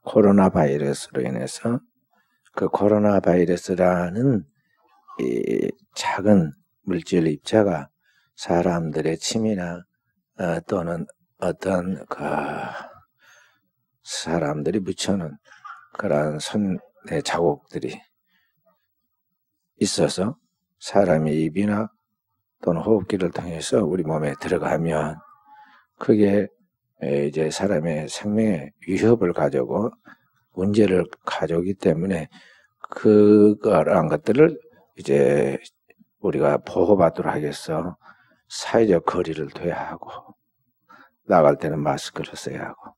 코로나 바이러스로 인해서 그 코로나 바이러스라는 이 작은 물질 입자가 사람들의 침이나 또는 어떤 그 사람들이 묻혀놓은 그런 손의 자국들이 있어서 사람의 입이나 또는 호흡기를 통해서 우리 몸에 들어가면 그게 이제 사람의 생명에 위협을 가져오고 문제를 가져오기 때문에 그런 것들을 이제 우리가 보호받도록 하겠어 사회적 거리를 둬야 하고 나갈 때는 마스크를 써야 하고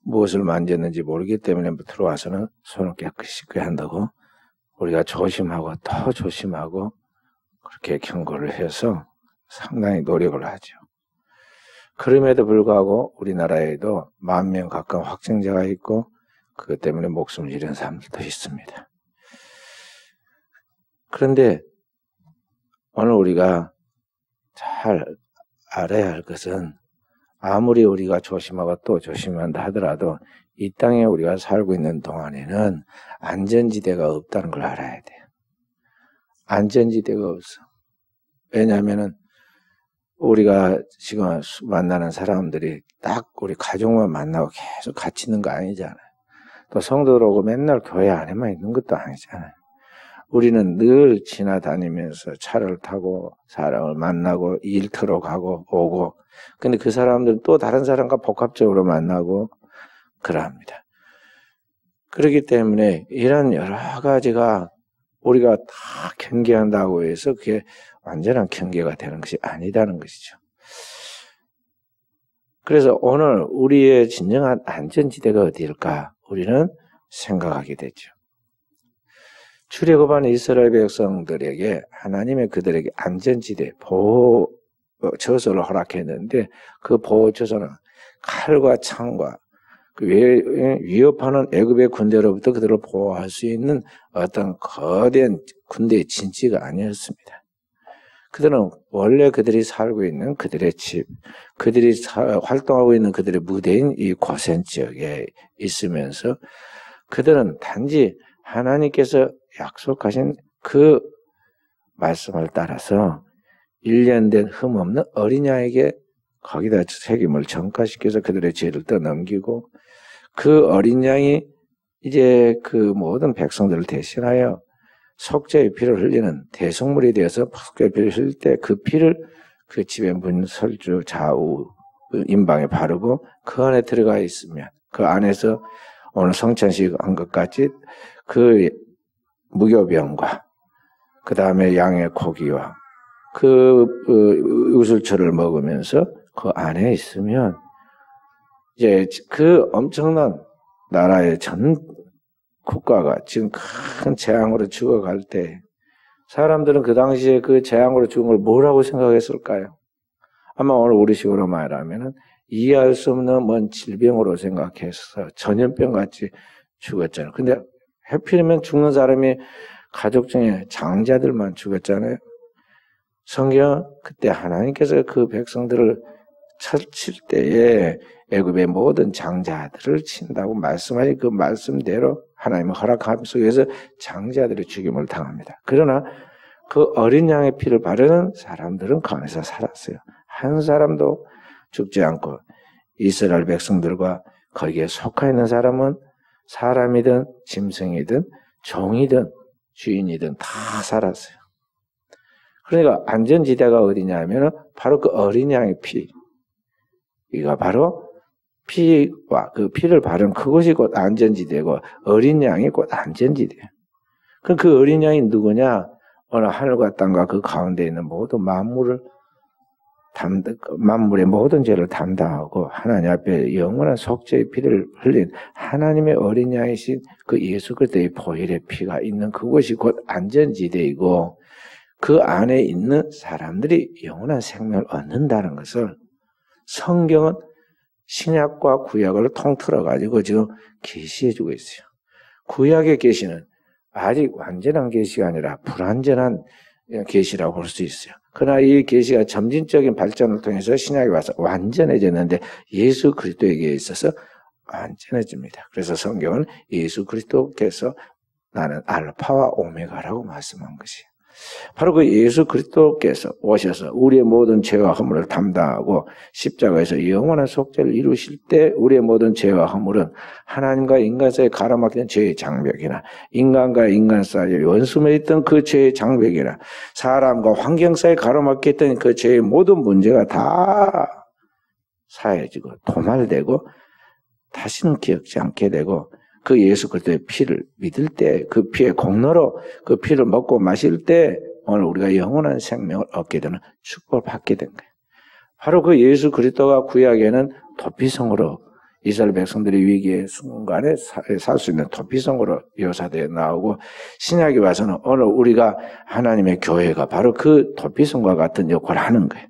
무엇을 만졌는지 모르기 때문에 들어와서는 손을 깨끗이 씻겨야 한다고 우리가 조심하고 더 조심하고 그렇게 경고를 해서 상당히 노력을 하죠. 그럼에도 불구하고 우리나라에도 10,000명 가까운 확진자가 있고 그것 때문에 목숨을 잃은 사람들도 있습니다. 그런데 오늘 우리가 잘 알아야 할 것은 아무리 우리가 조심하고 또 조심한다 하더라도 이 땅에 우리가 살고 있는 동안에는 안전지대가 없다는 걸 알아야 돼요. 안전지대가 없어. 왜냐하면은 우리가 지금 만나는 사람들이 딱 우리 가족만 만나고 계속 같이 있는 거 아니잖아요. 또 성도들 오고 맨날 교회 안에만 있는 것도 아니잖아요. 우리는 늘 지나다니면서 차를 타고 사람을 만나고 일터로 가고 오고 근데 그 사람들은 또 다른 사람과 복합적으로 만나고 그러합니다. 그렇기 때문에 이런 여러 가지가 우리가 다 경계한다고 해서 그게 완전한 경계가 되는 것이 아니다는 것이죠. 그래서 오늘 우리의 진정한 안전지대가 어디일까? 우리는 생각하게 되죠. 출애굽한 이스라엘 백성들에게 하나님의 그들에게 안전지대, 보호 처소를 허락했는데 그 보호 처소는 칼과 창과 그 위협하는 애굽의 군대로부터 그들을 보호할 수 있는 어떤 거대한 군대의 진지가 아니었습니다. 그들은 원래 그들이 살고 있는 그들의 집, 그들이 활동하고 있는 그들의 무대인 이 고센 지역에 있으면서 그들은 단지 하나님께서 약속하신 그 말씀을 따라서 1년 된 흠없는 어린 양에게 거기다 책임을 전가시켜서 그들의 죄를 떠넘기고 그 어린 양이 이제 그 모든 백성들을 대신하여 속죄의 피를 흘리는 대속물이 되어서 속죄의 피를 흘릴 때 그 피를 그 집의 문 설주 좌우 임방에 바르고 그 안에 들어가 있으면 그 안에서 오늘 성찬식 한 것 같이 그 무교병과 그 다음에 양의 고기와 그 우슬초를 먹으면서 그 안에 있으면 이제 그 엄청난 나라의 전 국가가 지금 큰 재앙으로 죽어갈 때 사람들은 그 당시에 그 재앙으로 죽은 걸 뭐라고 생각했을까요? 아마 오늘 우리식으로 말하면은 이해할 수 없는 먼 질병으로 생각해서 전염병같이 죽었잖아요. 근데 하필이면 죽는 사람이 가족 중에 장자들만 죽었잖아요. 성경 그때 하나님께서 그 백성들을 칠 때에 애굽의 모든 장자들을 친다고 말씀하신 그 말씀대로 하나님의 허락함 속에서 장자들의 죽임을 당합니다. 그러나 그 어린 양의 피를 바르는 사람들은 그 안에서 살았어요. 한 사람도 죽지 않고 이스라엘 백성들과 거기에 속해 있는 사람은 사람이든 짐승이든 종이든 주인이든 다 살았어요. 그러니까 안전지대가 어디냐면 바로 그 어린 양의 피. 이거 바로 피와 그 피를 바른 그것이 곧 안전지대고 어린 양이 곧 안전지대예요. 그럼 그 어린 양이 누구냐? 어느 하늘과 땅과 그 가운데 있는 모든 만물의 모든 죄를 담당하고 하나님 앞에 영원한 속죄의 피를 흘린 하나님의 어린 양이신 그 예수 그리스도의 보혈의 피가 있는 그곳이 곧 안전지대이고 그 안에 있는 사람들이 영원한 생명을 얻는다는 것을 성경은 신약과 구약을 통틀어 가지고 지금 계시해 주고 있어요. 구약의 계시는 아직 완전한 계시가 아니라 불완전한 계시라고 볼 수 있어요. 그러나 이 계시가 점진적인 발전을 통해서 신약에 와서 완전해졌는데 예수 그리스도에게 있어서 안전해집니다. 그래서 성경은 예수 그리스도께서 나는 알파와 오메가라고 말씀한 것이에요. 바로 그 예수 그리스도께서 오셔서 우리의 모든 죄와 허물을 담당하고 십자가에서 영원한 속죄를 이루실 때 우리의 모든 죄와 허물은 하나님과 인간 사이에 가로막힌 죄의 장벽이나 인간과 인간 사이에 원수에 있던 그 죄의 장벽이나 사람과 환경 사이에 가로막혔던 그 죄의 모든 문제가 다 사해지고 도말되고 다시는 기억지 않게 되고 그 예수 그리스도의 피를 믿을 때 그 피의 공로로 그 피를 먹고 마실 때 오늘 우리가 영원한 생명을 얻게 되는 축복을 받게 된 거예요. 바로 그 예수 그리스도가 구약에는 도피성으로 이스라엘 백성들이 위기의 순간에 살 수 있는 도피성으로 묘사되어 나오고 신약에 와서는 오늘 우리가 하나님의 교회가 바로 그 도피성과 같은 역할을 하는 거예요.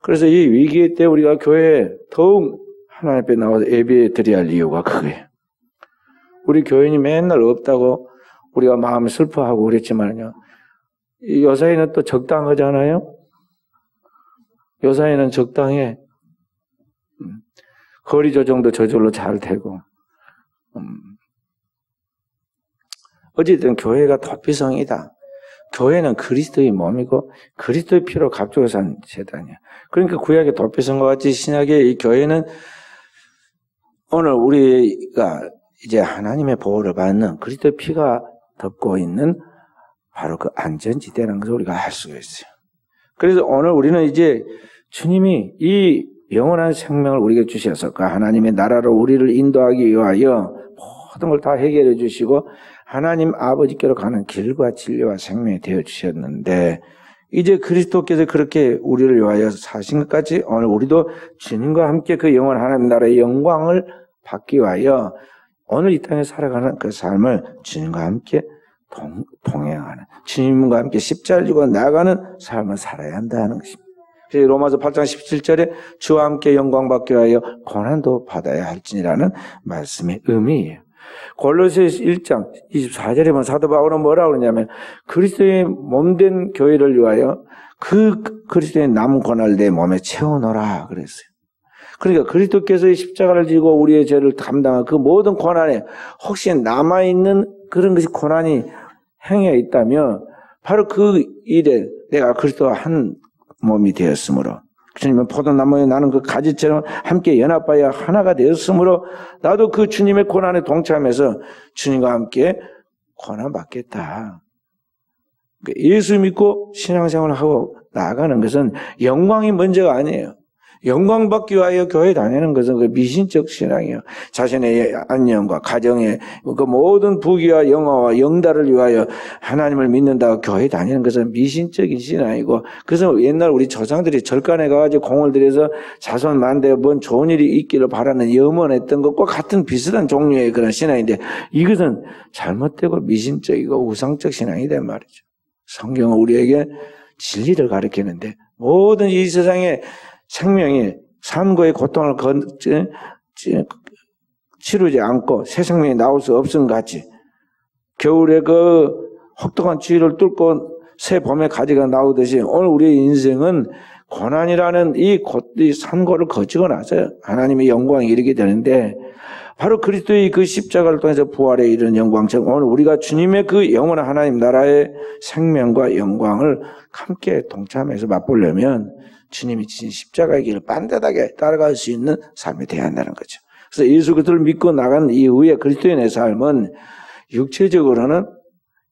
그래서 이 위기의 때 우리가 교회에 더욱 하나님 앞에 나와서 예배 드려야 할 이유가 그거예요. 우리 교인이 맨날 없다고 우리가 마음을 슬퍼하고 그랬지만요. 이 요사이는 또 적당하잖아요. 요사이는 적당해. 거리 조정도 저절로 잘 되고. 어쨌든 교회가 도피성이다. 교회는 그리스도의 몸이고 그리스도의 피로 값주고 산 재단이야. 그러니까 구약의 도피성과 같이 신약의 이 교회는 오늘 우리가 이제 하나님의 보호를 받는 그리스도의 피가 덮고 있는 바로 그 안전지대라는 것을 우리가 알 수가 있어요. 그래서 오늘 우리는 이제 주님이 이 영원한 생명을 우리에게 주셔서 그 하나님의 나라로 우리를 인도하기 위하여 모든 걸 다 해결해 주시고 하나님 아버지께로 가는 길과 진리와 생명이 되어 주셨는데 이제 그리스도께서 그렇게 우리를 위하여 사신 것 같이 오늘 우리도 주님과 함께 그 영원한 하나님 나라의 영광을 받기 위하여 오늘 이 땅에 살아가는 그 삶을 주님과 함께 동행하는 주님과 함께 십자가를 지고 나아가는 삶을 살아야 한다는 것입니다. 그래서 로마서 8장 17절에 주와 함께 영광 받기 위하여 고난도 받아야 할지니라는 말씀의 의미예요. 골로새서 1장 24절에 보면 사도 바울은 뭐라고 그러냐면 그리스도의 몸된 교회를 위하여 그 그리스도의 남은 고난을 내 몸에 채워놓으라 그랬어요. 그러니까 그리스도께서의 십자가를 지고 우리의 죄를 담당한 그 모든 고난에 혹시 남아있는 그런 것이 고난이 행해 있다면 바로 그 일에 내가 그리스도와 한 몸이 되었으므로 주님은 포도나무에 나는 그 가지처럼 함께 연합하여 하나가 되었으므로 나도 그 주님의 고난에 동참해서 주님과 함께 고난받겠다. 예수 믿고 신앙생활을 하고 나아가는 것은 영광이 문제가 아니에요. 영광 받기 위하여 교회 다니는 것은 그 미신적 신앙이에요. 자신의 안녕과 가정의 그 모든 부귀와 영화와 영달을 위하여 하나님을 믿는다고 교회 다니는 것은 미신적인 신앙이고 그래서 옛날 우리 조상들이 절간에 가가지고 공을 들여서 자손 만대에 뭔 좋은 일이 있기를 바라는 염원했던 것과 같은 비슷한 종류의 그런 신앙인데 이것은 잘못되고 미신적이고 우상적 신앙이다 말이죠. 성경은 우리에게 진리를 가르치는데 모든 이 세상에 생명이 산고의 고통을 치르지 않고 새 생명이 나올 수 없음 같이 겨울에 그 혹독한 추위를 뚫고 새 봄의 가지가 나오듯이 오늘 우리의 인생은 고난이라는 이 산고를 거치고 나서 하나님의 영광이 이르게 되는데 바로 그리스도의 그 십자가를 통해서 부활에 이르는 영광처럼 오늘 우리가 주님의 그 영원한 하나님 나라의 생명과 영광을 함께 동참해서 맛보려면 주님이 지신 십자가의 길을 반듯하게 따라갈 수 있는 삶이 되어야 한다는 거죠. 그래서 예수 그리스도를 믿고 나간 이후에 그리스도인의 삶은 육체적으로는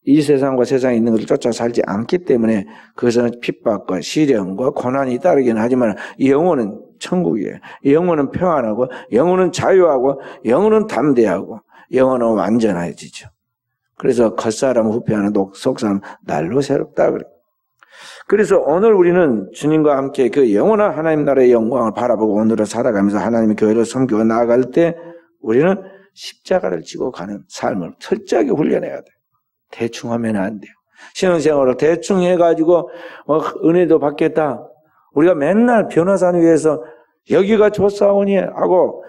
이 세상과 세상에 있는 것을 쫓아 살지 않기 때문에 그것은 핍박과 시련과 고난이 따르긴 하지만 영혼은 천국이에요. 영혼은 평안하고 영혼은 자유하고 영혼은 담대하고 영혼은 완전해지죠. 그래서 겉사람 후패하는 속사람 날로 새롭다 그래요. 그래서 오늘 우리는 주님과 함께 그 영원한 하나님 나라의 영광을 바라보고 오늘을 살아가면서 하나님의 교회를 섬기고 나아갈 때 우리는 십자가를 지고 가는 삶을 철저하게 훈련해야 돼요. 대충 하면 안 돼요. 신앙생활을 대충 해가지고 은혜도 받겠다. 우리가 맨날 변화산 위에서 여기가 좋사오니 하고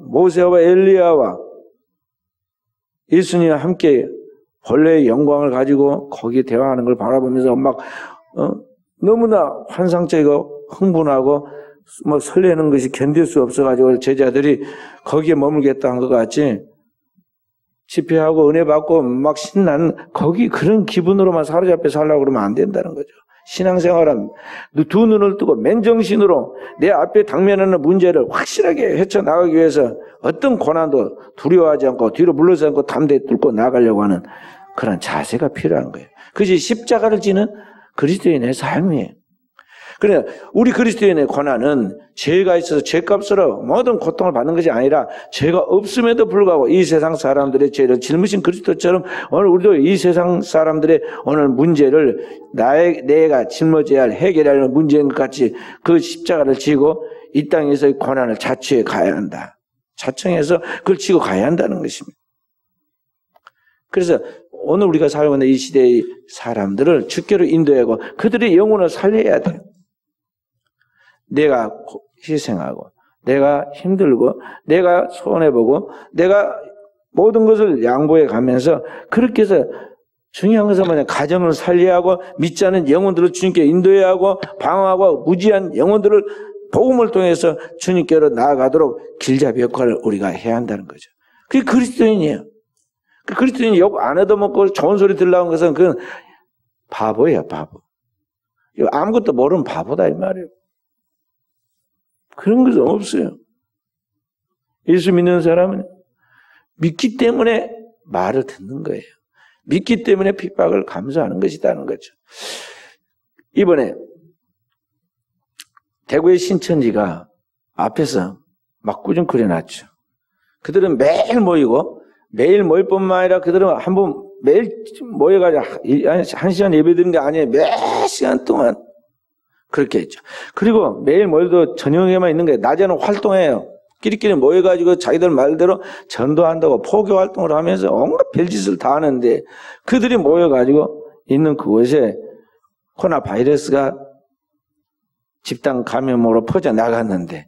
모세와 엘리야와 예수님과 함께 본래의 영광을 가지고 거기에 대화하는 걸 바라보면서 막 너무나 환상적이고 흥분하고 뭐 설레는 것이 견딜 수 없어가지고 제자들이 거기에 머물겠다 한 것 같지, 집회하고 은혜 받고 막 신나는 거기 그런 기분으로만 사로잡혀 살려고 그러면 안 된다는 거죠. 신앙생활은 두 눈을 뜨고 맨정신으로 내 앞에 당면하는 문제를 확실하게 헤쳐나가기 위해서 어떤 고난도 두려워하지 않고 뒤로 물러서지 않고 담대히 뚫고 나가려고 하는 그런 자세가 필요한 거예요. 그것이 십자가를 지는 그리스도인의 삶이에요. 그러나 우리 그리스도인의 고난은 죄가 있어서 죄값으로 모든 고통을 받는 것이 아니라 죄가 없음에도 불구하고 이 세상 사람들의 죄를 짊으신 그리스도처럼 오늘 우리도 이 세상 사람들의 오늘 문제를 내가 짊어져야 할 해결해야 할 문제인 것 같이 그 십자가를 지고 이 땅에서의 고난을 자취해 가야 한다. 자청해서 그걸 지고 가야 한다는 것입니다. 그래서 오늘 우리가 살고 있는 이 시대의 사람들을 주께로 인도하고 그들의 영혼을 살려야 돼요. 내가 희생하고 내가 힘들고 내가 손해보고 내가 모든 것을 양보해 가면서 그렇게 해서 중요한 것은 뭐냐, 가정을 살려야 하고 믿지 않은 영혼들을 주님께 인도해야 하고 방어하고 무지한 영혼들을 복음을 통해서 주님께로 나아가도록 길잡이 역할을 우리가 해야 한다는 거죠. 그게 그리스도인이에요. 그 그리스도인이 욕 안 얻어먹고 좋은 소리 들으려는 것은 그건 바보예요, 바보. 아무것도 모르는 바보다 이 말이에요. 그런 것은 없어요. 예수 믿는 사람은 믿기 때문에 말을 듣는 거예요. 믿기 때문에 핍박을 감수하는 것이라는 거죠. 이번에 대구의 신천지가 앞에서 막 꾸중거려놨죠. 그들은 매일 모이고 매일 모일 뿐만 아니라 그들은 한번 매일 모여가지고 한 시간 예배 드리는 게 아니에요. 몇 시간 동안 그렇게 했죠. 그리고 매일 모여도 저녁에만 있는 게 낮에는 활동해요. 끼리끼리 모여가지고 자기들 말대로 전도한다고 포교 활동을 하면서 온갖 별짓을 다 하는데 그들이 모여가지고 있는 그곳에 코로나 바이러스가 집단 감염으로 퍼져나갔는데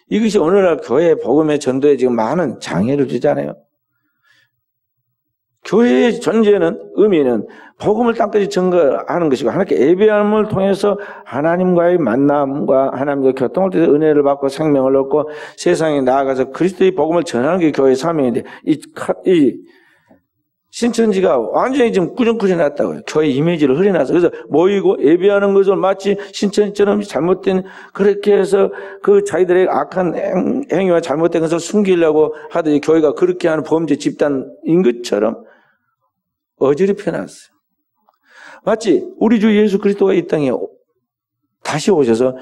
이것이 오늘날 교회 복음의 전도에 지금 많은 장애를 주잖아요. 교회의 존재는 의미는 복음을 땅까지 증거하는 것이고 하나님께 예배함을 통해서 하나님과의 만남과 하나님과 교통을 통해서 은혜를 받고 생명을 얻고 세상에 나아가서 그리스도의 복음을 전하는 게 교회의 사명인데 이 신천지가 완전히 지금 꾸준꾸준해놨다고요. 교회 이미지를 흐려놨어. 그래서 모이고 예배하는 것을 마치 신천지처럼 잘못된 그렇게 해서 그 자기들의 악한 행위와 잘못된 것을 숨기려고 하더니 교회가 그렇게 하는 범죄 집단인 것처럼 어지럽혀놨어요. 마치 우리 주 예수 그리스도가 이 땅에 다시 오셔서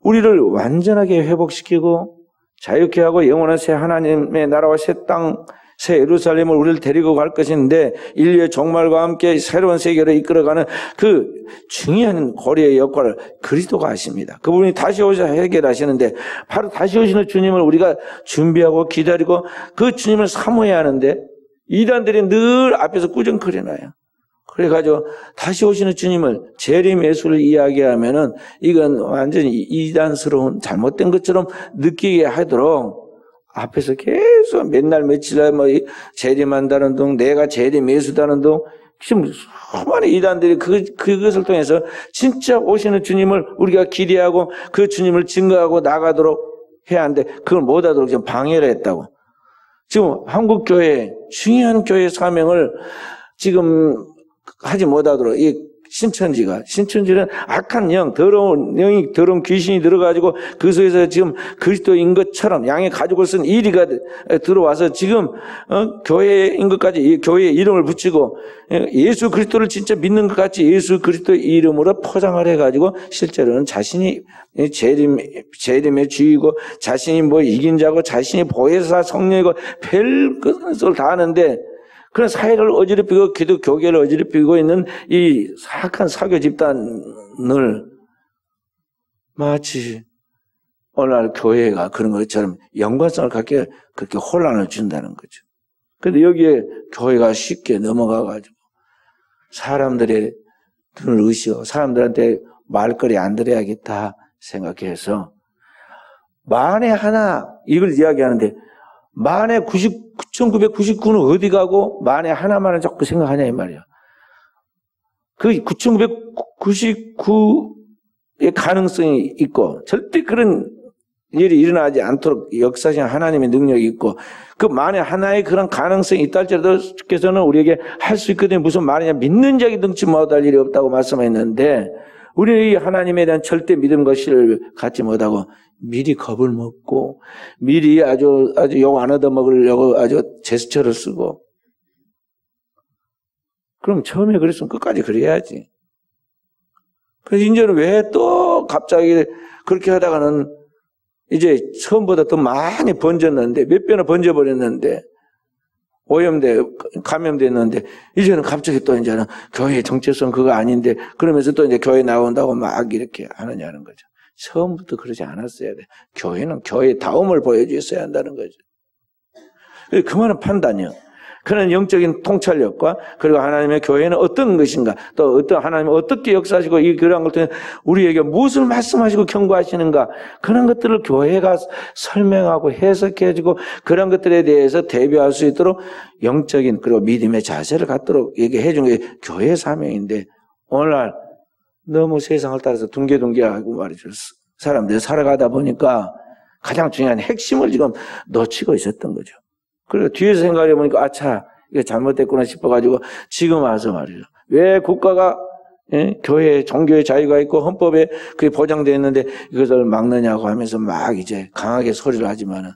우리를 완전하게 회복시키고 자유케 하고 영원한 새 하나님의 나라와 새 땅, 새 예루살렘을 우리를 데리고 갈 것인데 인류의 종말과 함께 새로운 세계를 이끌어가는 그 중요한 고리의 역할을 그리스도가 하십니다. 그분이 다시 오셔서 해결하시는데 바로 다시 오시는 주님을 우리가 준비하고 기다리고 그 주님을 사모해야 하는데 이단들이 늘 앞에서 꾸준거려놔요. 그래가지고 다시 오시는 주님을 재림 예수를 이야기하면은 이건 완전히 이단스러운 잘못된 것처럼 느끼게 하도록 앞에서 계속 맨날 며칠 뭐 재림한다는 둥, 내가 재림 예수다는 둥, 지금 수많은 이단들이 그것을 통해서 진짜 오시는 주님을 우리가 기대하고 그 주님을 증거하고 나가도록 해야 하는데 그걸 못하도록 지금 방해를 했다고. 지금 한국교회 중요한 교회 사명을 지금 하지 못하도록 이 신천지는 악한 영, 더러운 영이 더러운 귀신이 들어가지고 그 속에서 지금 그리스도인 것처럼 양의 가죽을 쓴 이리가 들어와서 지금 교회인 것까지 교회의 이름을 붙이고 예수 그리스도를 진짜 믿는 것 같이 예수 그리스도의 이름으로 포장을 해가지고 실제로는 자신이 재림의 주이고 자신이 뭐 이긴 자고 자신이 보혜사 성령이고 별 것을 다 하는데 그런 사회를 어지럽히고 기독교계를 어지럽히고 있는 이 사악한 사교 집단을 마치 오늘날 교회가 그런 것처럼 연관성을 갖게 그렇게 혼란을 준다는 거죠. 그런데 여기에 교회가 쉽게 넘어가가지고 사람들의 눈을 의식하고 사람들한테 말거리 안 들어야겠다 생각해서 만에 하나 이걸 이야기하는데 만에 9,999는 어디 가고 만에 하나만은 자꾸 생각하냐 이 말이야. 그 9,999의 가능성이 있고 절대 그런 일이 일어나지 않도록 역사하신 하나님의 능력이 있고, 그 만에 하나의 그런 가능성이 있다 할지라도 주께서는 우리에게 할 수 있거든요. 무슨 말이냐, 믿는 자에게 능치 못할 일이 없다고 말씀했는데, 우리는 이 하나님에 대한 절대 믿음과 신뢰를 갖지 못하고 미리 겁을 먹고 미리 아주 욕 안 얻어먹으려고 아주 제스처를 쓰고, 그럼 처음에 그랬으면 끝까지 그래야지. 그래서 이제는 왜 또 갑자기 그렇게 하다가는 이제 처음보다 더 많이 번졌는데, 몇 배나 번져버렸는데, 감염됐는데, 이제는 갑자기 또 이제는 교회의 정체성 그거 아닌데, 그러면서 또 이제 교회 나온다고 막 이렇게 하느냐는 거죠. 처음부터 그러지 않았어야 돼. 교회는 교회의 다움을 보여주었어야 한다는 거죠. 그 말은 판단이요. 그런 영적인 통찰력과, 그리고 하나님의 교회는 어떤 것인가, 또 어떤 하나님이 어떻게 역사하시고 그런 것들 우리에게 무엇을 말씀하시고 경고하시는가, 그런 것들을 교회가 설명하고 해석해주고 그런 것들에 대해서 대비할 수 있도록 영적인 그리고 믿음의 자세를 갖도록 얘기해 주는 게 교회의 사명인데, 오늘날 너무 세상을 따라서 둥개둥개하고 말이죠. 사람들이 살아가다 보니까 가장 중요한 핵심을 지금 놓치고 있었던 거죠. 그리고 뒤에서 생각해 보니까 아차, 이게 잘못됐구나 싶어가지고 지금 와서 말이죠. 왜 국가가 교회, 종교의 자유가 있고 헌법에 그게 보장되어 있는데 이것을 막느냐고 하면서 막 이제 강하게 소리를 하지만은,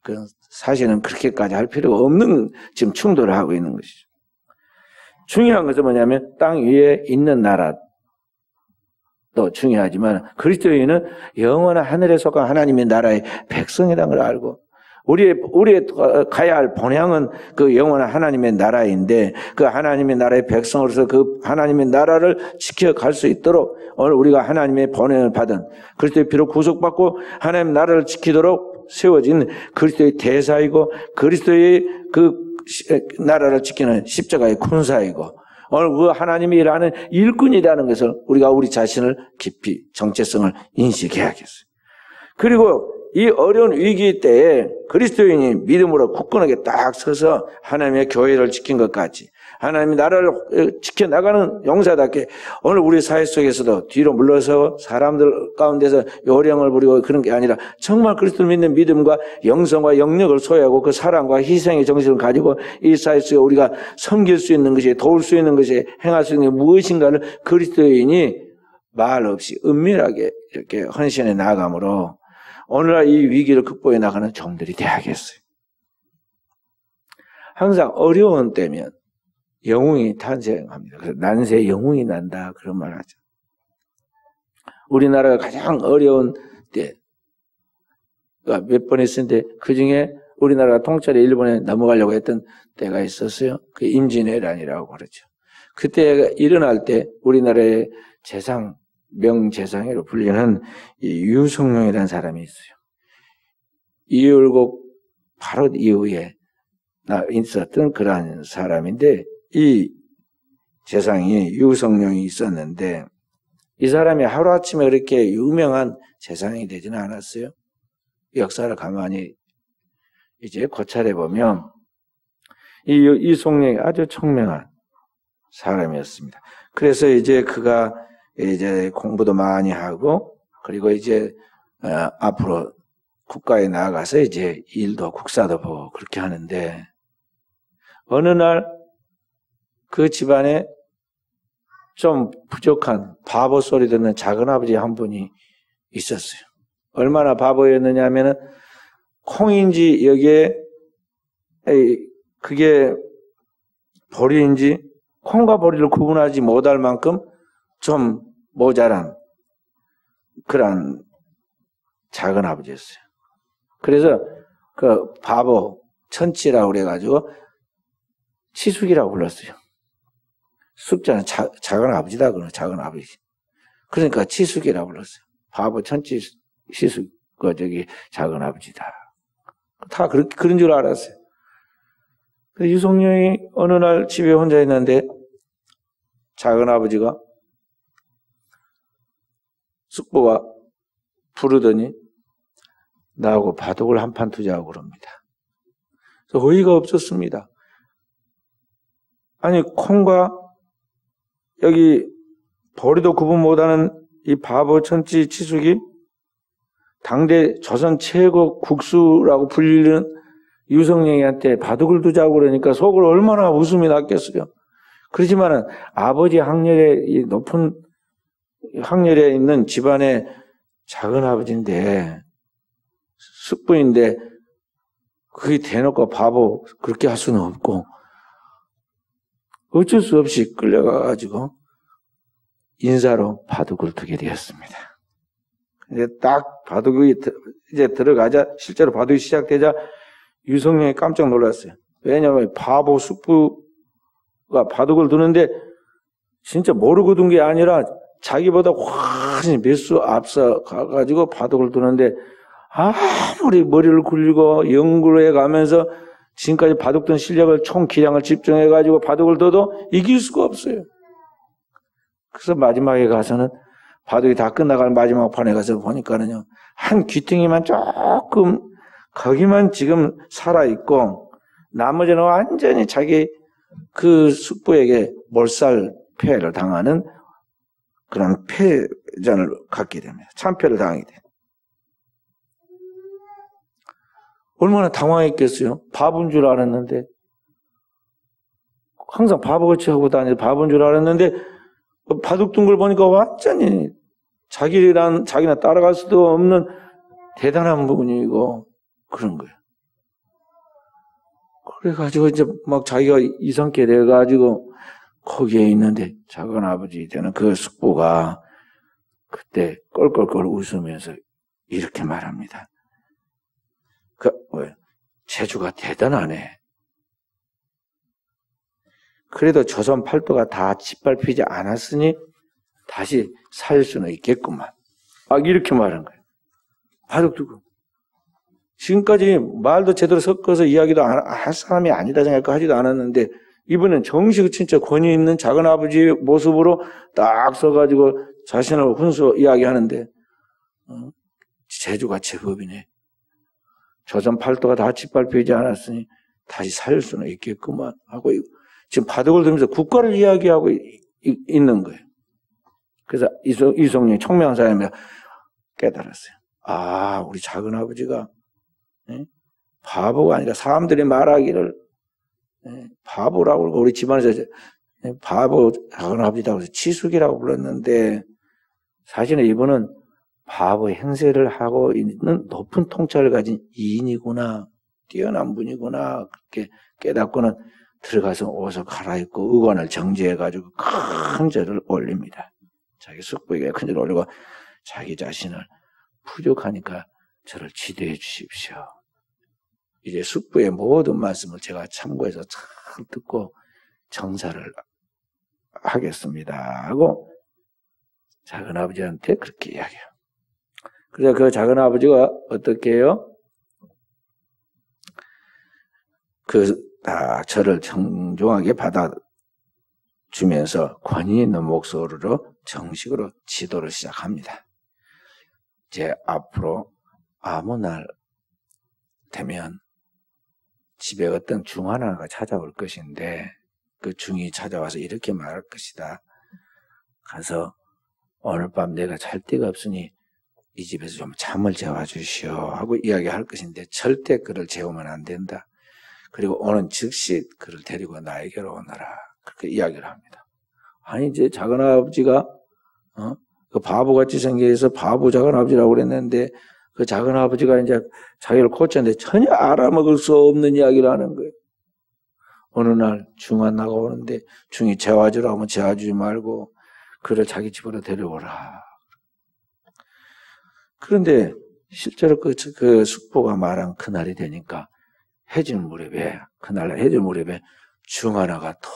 그 사실은 그렇게까지 할 필요가 없는 지금 충돌을 하고 있는 것이죠. 중요한 것은 뭐냐면 땅 위에 있는 나라도 중요하지만 그리스도인은 영원한 하늘에 속한 하나님의 나라의 백성이라는 걸 알고, 우리의 가야 할 본향은 그 영원한 하나님의 나라인데, 그 하나님의 나라의 백성으로서 그 하나님의 나라를 지켜갈 수 있도록 오늘 우리가 하나님의 본향을 받은 그리스도의 피로 구속받고 하나님의 나라를 지키도록 세워진 그리스도의 대사이고, 그리스도의 그 나라를 지키는 십자가의 군사이고, 오늘 그 하나님이 일하는 일꾼이라는 것을 우리가 우리 자신을 깊이 정체성을 인식해야겠어요. 그리고 이 어려운 위기 때에 그리스도인이 믿음으로 굳건하게 딱 서서 하나님의 교회를 지킨 것 같이 하나님의 나라를 지켜나가는 용사답게 오늘 우리 사회 속에서도 뒤로 물러서 사람들 가운데서 요령을 부리고 그런 게 아니라 정말 그리스도를 믿는 믿음과 영성과 영력을 소유하고 그 사랑과 희생의 정신을 가지고 이 사회 속에 우리가 섬길 수 있는 것이, 도울 수 있는 것이, 행할 수 있는 게 무엇인가를 그리스도인이 말 없이 은밀하게 이렇게 헌신해 나아감으로 오늘날 이 위기를 극복해 나가는 종들이 돼야겠어요. 항상 어려운 때면 영웅이 탄생합니다. 그래서 난세에 영웅이 난다, 그런 말 하죠. 우리나라가 가장 어려운 때가 몇 번 있었는데 그 중에 우리나라가 통째로 일본에 넘어가려고 했던 때가 있었어요. 그 임진왜란이라고 그러죠. 그때 일어날 때 우리나라의 명재상으로 불리는 이 유성룡이라는 사람이 있어요. 이율곡 바로 이후에 있었던 그러한 사람인데, 이 재상이 유성룡이 있었는데 이 사람이 하루아침에 그렇게 유명한 재상이 되지는 않았어요. 역사를 가만히 이제 고찰해 보면 이 성령이 아주 청명한 사람이었습니다. 그래서 이제 그가 이제 공부도 많이 하고, 그리고 이제 앞으로 국가에 나아가서 이제 일도 국사도 보고 그렇게 하는데, 어느 날 그 집안에 좀 부족한 바보 소리 듣는 작은아버지 한 분이 있었어요. 얼마나 바보였느냐 하면은 콩인지 여기에 그게 보리인지 콩과 보리를 구분하지 못할 만큼 좀 모자란 그런 작은 아버지였어요. 그래서 그 바보 천치라고 그래가지고 치숙이라고 불렀어요. 숙자는 작은 아버지다 그러는, 작은 아버지. 그러니까 치숙이라고 불렀어요. 바보 천치 시숙 작은 아버지다. 다 그런 줄 알았어요. 유성룡이 어느 날 집에 혼자 있는데 작은 아버지가 숙부가 부르더니 나하고 바둑을 한 판 두자고 그럽니다. 그래서 어이가 없었습니다. 아니 콩과 여기 보리도 구분 못하는 이 바보 천치 치숙이 당대 조선 최고 국수라고 불리는 유성룡이한테 바둑을 두자고 그러니까 속으로 얼마나 웃음이 났겠어요. 그렇지만은 아버지 학렬에 이 높은 학렬에 있는 집안의 작은 아버지인데 숙부인데 그게 대놓고 바보 그렇게 할 수는 없고 어쩔 수 없이 끌려가가지고 인사로 바둑을 두게 되었습니다. 이제 딱 바둑이 이제 들어가자 실제로 바둑이 시작되자 유성룡이 깜짝 놀랐어요. 왜냐하면 바보 숙부가 바둑을 두는데 진짜 모르고 둔 게 아니라 자기보다 훨씬 몇 수 앞서 가가지고 바둑을 두는데 아무리 머리를 굴리고 연구를 해가면서 지금까지 바둑 둔 실력을 총 기량을 집중해가지고 바둑을 둬도 이길 수가 없어요. 그래서 마지막에 가서는 바둑이 다 끝나갈 마지막 판에 가서 보니까는요, 한 귀퉁이만 조금, 거기만 지금 살아있고, 나머지는 완전히 자기 그 숙부에게 몰살패를 당하는 그런 패전을 갖게 됩니다. 참패를 당하게 돼요. 얼마나 당황했겠어요? 바보인 줄 알았는데, 항상 바보같이 하고 다니는 바보인 줄 알았는데, 바둑 둔 걸 보니까 완전히 자기나 따라갈 수도 없는 대단한 부분이고 그런 거예요. 그래가지고 이제 막 자기가 이상하게 돼가지고 거기에 있는데 작은 아버지 되는 그 숙부가 그때 껄껄껄 웃으면서 이렇게 말합니다. 재주가 대단하네. 그래도 조선 팔도가 다 짓밟히지 않았으니 다시 살 수는 있겠구만. 이렇게 말한 거예요. 바둑 두고. 지금까지 말도 제대로 섞어서 이야기도 할 사람이 아니다 생각하지도 않았는데 이번엔 정식 진짜 권위 있는 작은 아버지 모습으로 딱 서가지고 자신을 훈수 이야기하는데 재주가 제법이네. 조선 팔도가 다 짓밟히지 않았으니 다시 살 수는 있겠구만 하고 지금 바둑을 들으면서 국가를 이야기하고 있는 거예요. 그래서 이성룡이 총명한 사람이 깨달았어요. 우리 작은 아버지가 바보가 아니라 사람들이 말하기를 바보라고 그러고 우리 집안에서 바보 작은 아버지라고 해서 치숙이라고 불렀는데 사실은 이분은 바보의 행세를 하고 있는 높은 통찰을 가진 이인이구나, 뛰어난 분이구나 그렇게 깨닫고는 들어가서 옷을 갈아입고 의관을 정지해가지고 큰 절을 올립니다. 자기 숙부에게 큰 절을 올리고 자기 자신을 부족하니까 저를 지도해 주십시오. 이제 숙부의 모든 말씀을 제가 참고해서 잘 듣고 정사를 하겠습니다 하고 작은 아버지한테 그렇게 이야기해요. 그래서 그 작은 아버지가 어떻게 해요? 저를 정중하게 받아주면서 권위 있는 목소리로 정식으로 지도를 시작합니다. 이제 앞으로 아무 날 되면 집에 어떤 중 하나가 찾아올 것인데 그 중이 찾아와서 이렇게 말할 것이다. 가서 오늘 밤 내가 잘 데가 없으니 이 집에서 좀 잠을 재워주시오 하고 이야기할 것인데 절대 그를 재우면 안 된다. 그리고 오는 즉시 그를 데리고 나에게로 오너라. 그렇게 이야기를 합니다. 아니 이제 작은 아버지가 그 바보같이 생겨서 바보 작은 아버지라고 그랬는데 그 작은 아버지가 이제 자기를 고쳤는데 전혀 알아먹을 수 없는 이야기를 하는 거예요. 어느 날 중 하나가 오는데 중이 재워주라고 하면 재워주지 말고 그를 자기 집으로 데려오라. 그런데 실제로 그 숙부가 말한 그날이 되니까 해질 무렵에 그날 해질 무렵에 중 하나가 톡